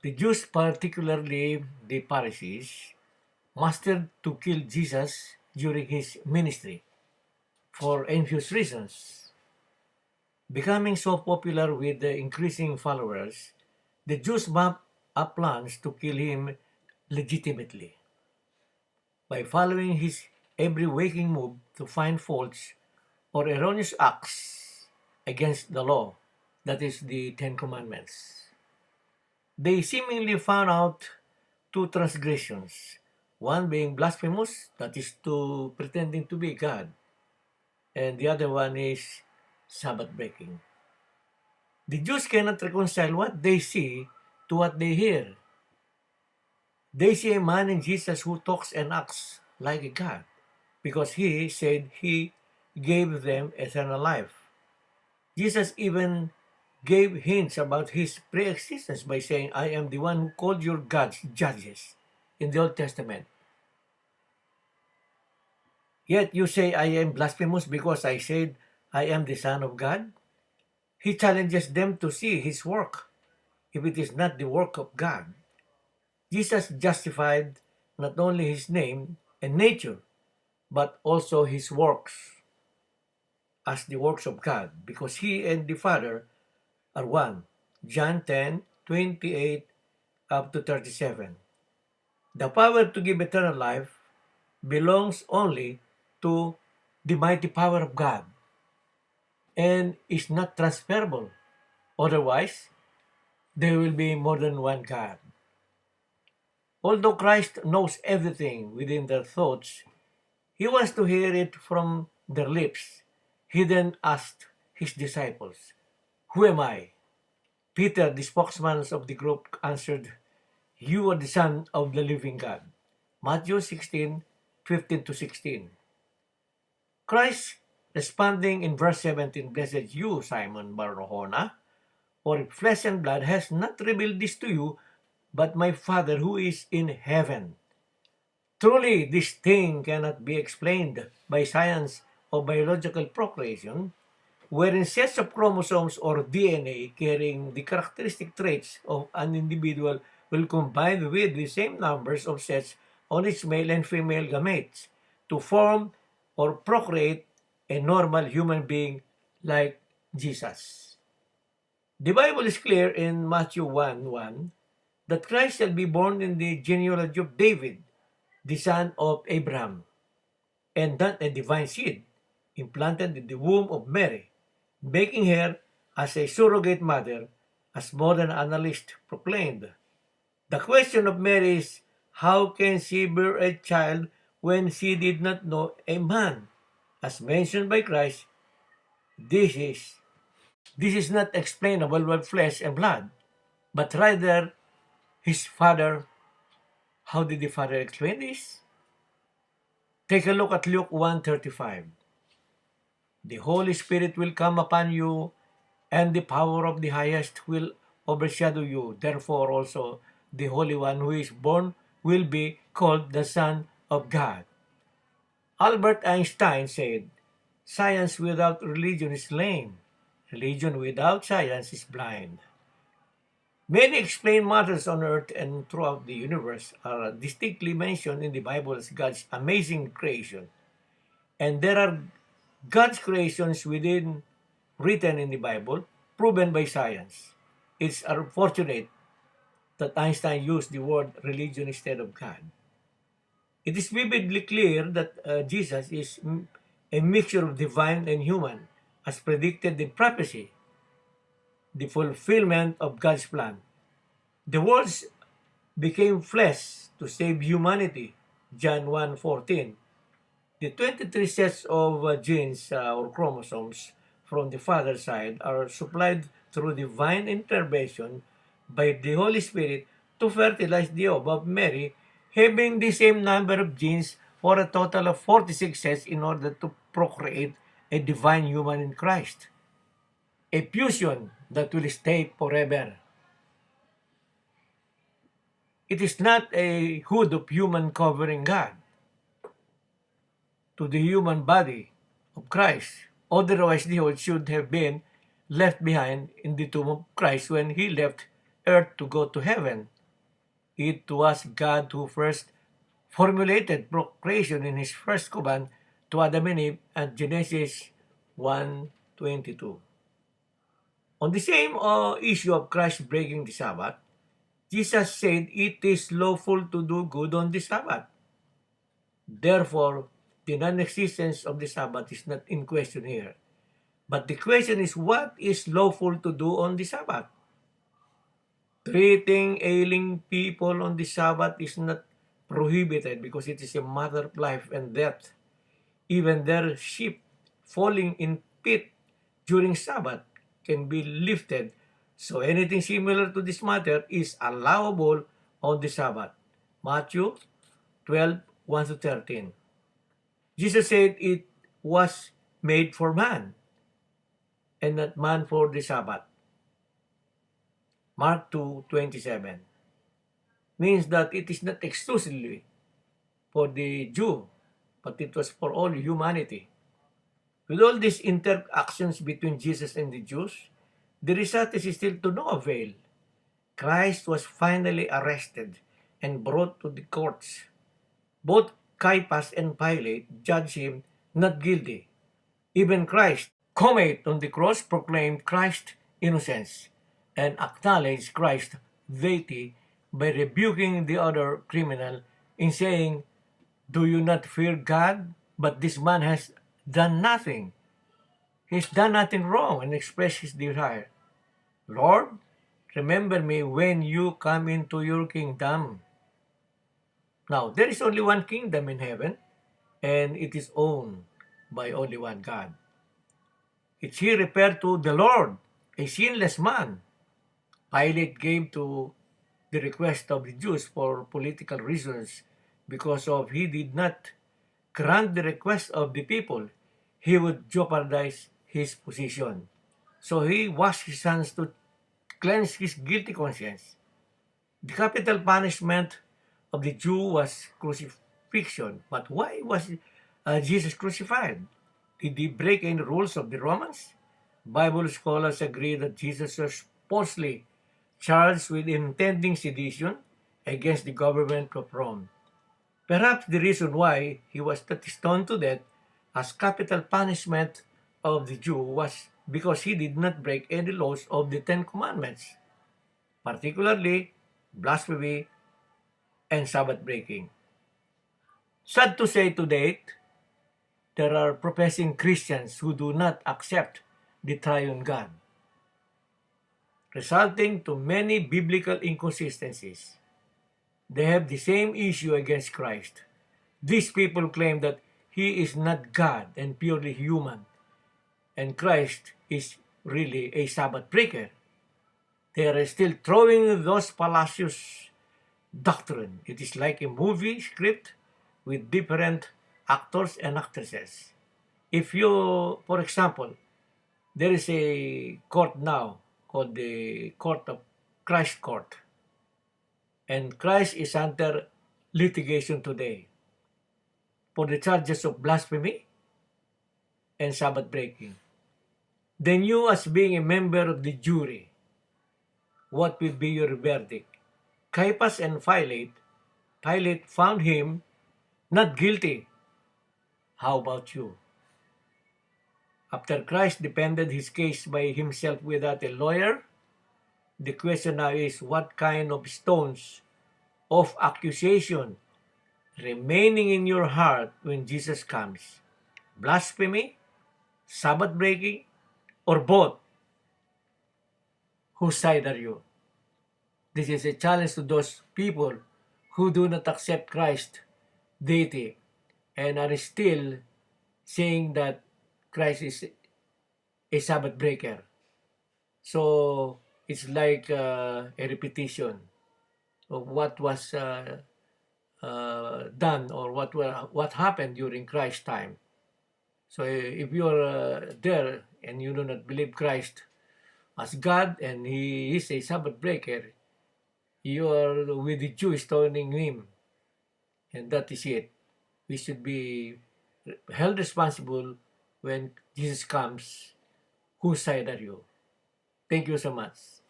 The Jews, particularly the Pharisees, mastered to kill Jesus during his ministry for envious reasons. Becoming so popular with the increasing followers, the Jews mapped up plans to kill him legitimately by following his every waking move to find faults or erroneous acts against the law, that is, the Ten Commandments. They seemingly found out two transgressions, one being blasphemous, that is, to pretending to be God, and the other one is Sabbath breaking. The Jews cannot reconcile what they see to what they hear. They see a man in Jesus who talks and acts like a God because he said he gave them eternal life. Jesus even gave hints about his pre-existence by saying, I am the one who called your gods judges in the Old Testament. Yet you say I am blasphemous because I said I am the Son of God? He challenges them to see his work if it is not the work of God. Jesus justified not only his name and nature, but also his works as the works of God, because he and the Father are one. John 10:28 up to 37. The power to give eternal life belongs only to the mighty power of God and is not transferable. Otherwise, there will be more than one God. Although Christ knows everything within their thoughts, he wants to hear it from their lips. He then asked his disciples, Who am I? Peter, the spokesman of the group, answered, You are the Son of the living God. Matthew 16:15 to 16. Christ responding in verse 17, Blessed you, Simon Bar-Johannah, for flesh and blood has not revealed this to you, but my Father who is in heaven. Truly, this thing cannot be explained by science or biological procreation, wherein sets of chromosomes or DNA carrying the characteristic traits of an individual will combine with the same numbers of sets on its male and female gametes to form or procreate a normal human being like Jesus. The Bible is clear in Matthew 1:1 that Christ shall be born in the genealogy of David, the son of Abraham, and that a divine seed implanted in the womb of Mary, making her as a surrogate mother, as modern analysts proclaimed. The question of Mary is, how can she bear a child when she did not know a man? As mentioned by Christ, this is this is not explainable by flesh and blood, but rather his father. How did the father explain this? Take a look at Luke 1:35. The Holy Spirit will come upon you, and the power of the highest will overshadow you. Therefore also the Holy One who is born will be called the Son of God. Albert Einstein said, Science without religion is lame. Religion without science is blind. Many explained matters on earth and throughout the universe are distinctly mentioned in the Bible as God's amazing creation. And there are God's creations written in the Bible, proven by science. It's unfortunate that Einstein used the word religion instead of God. It is vividly clear that Jesus is a mixture of divine and human, as predicted in prophecy, the fulfillment of God's plan. The words became flesh to save humanity, John 1:14. The 23 sets of genes or chromosomes from the father's side are supplied through divine intervention by the Holy Spirit to fertilize the ovum of Mary, having the same number of genes for a total of 46 sets in order to procreate a divine human in Christ. A fusion that will stay forever. It is not a hood of human covering God to the human body of Christ. Otherwise, the hood should have been left behind in the tomb of Christ when he left earth to go to heaven. It was God who first formulated procreation in his first command to Adam and Eve at Genesis 1:22. On the same issue of Christ breaking the Sabbath, Jesus said it is lawful to do good on the Sabbath. Therefore, the non-existence of the Sabbath is not in question here. But the question is, what is lawful to do on the Sabbath? Treating ailing people on the Sabbath is not prohibited because it is a matter of life and death. Even their sheep falling in pit during Sabbath can be lifted. So anything similar to this matter is allowable on the Sabbath. Matthew 12:1-13. Jesus said it was made for man and not man for the Sabbath. Mark 2:27 means that it is not exclusively for the Jew, but it was for all humanity. With all these interactions between Jesus and the Jews, the result is still to no avail. Christ was finally arrested and brought to the courts. Both Caiaphas and Pilate judged him not guilty. Even Christ, comment on the cross, proclaimed Christ's innocence and acknowledged Christ's deity by rebuking the other criminal in saying, "Do you not fear God? But this man has done nothing. He's done nothing wrong," and expressed his desire. "Lord, remember me when you come into your kingdom." Now, there is only one kingdom in heaven, and it is owned by only one God. It's here referred to the Lord, a sinless man. Pilate gave to the request of the Jews for political reasons because of he did not grant the request of the people, he would jeopardize his position. So he washed his hands to cleanse his guilty conscience. The capital punishment of the Jew was crucifixion. But why was Jesus crucified? Did he break any rules of the Romans? Bible scholars agree that Jesus was falsely charged with intending sedition against the government of Rome. Perhaps the reason why he was not stoned to death as capital punishment of the Jew was because he did not break any laws of the Ten Commandments, particularly blasphemy and Sabbath breaking. Sad to say, to date, there are professing Christians who do not accept the triune God, resulting to many biblical inconsistencies. They have the same issue against Christ. These people claim that he is not God and purely human, and Christ is really a Sabbath breaker. They are still throwing those fallacious doctrine. It is like a movie script with different actors and actresses. If you, for example, there is a court now called the Court of Christ Court, and Christ is under litigation today for the charges of blasphemy and Sabbath breaking. Then you, as being a member of the jury, what will be your verdict? Caiaphas and Pilate found him not guilty. How about you? After Christ defended his case by himself without a lawyer, the question now is, what kind of stones of accusation remaining in your heart when Jesus comes? Blasphemy, Sabbath breaking, or both? Whose side are you? This is a challenge to those people who do not accept Christ's deity and are still saying that Christ is a Sabbath breaker. So it's like a repetition of what was done or what happened during Christ's time. So if you are there and you do not believe Christ as God and he is a Sabbath breaker, you are with the Jews stoning him, and that is it. We should be held responsible when Jesus comes. Whose side are you? Thank you so much.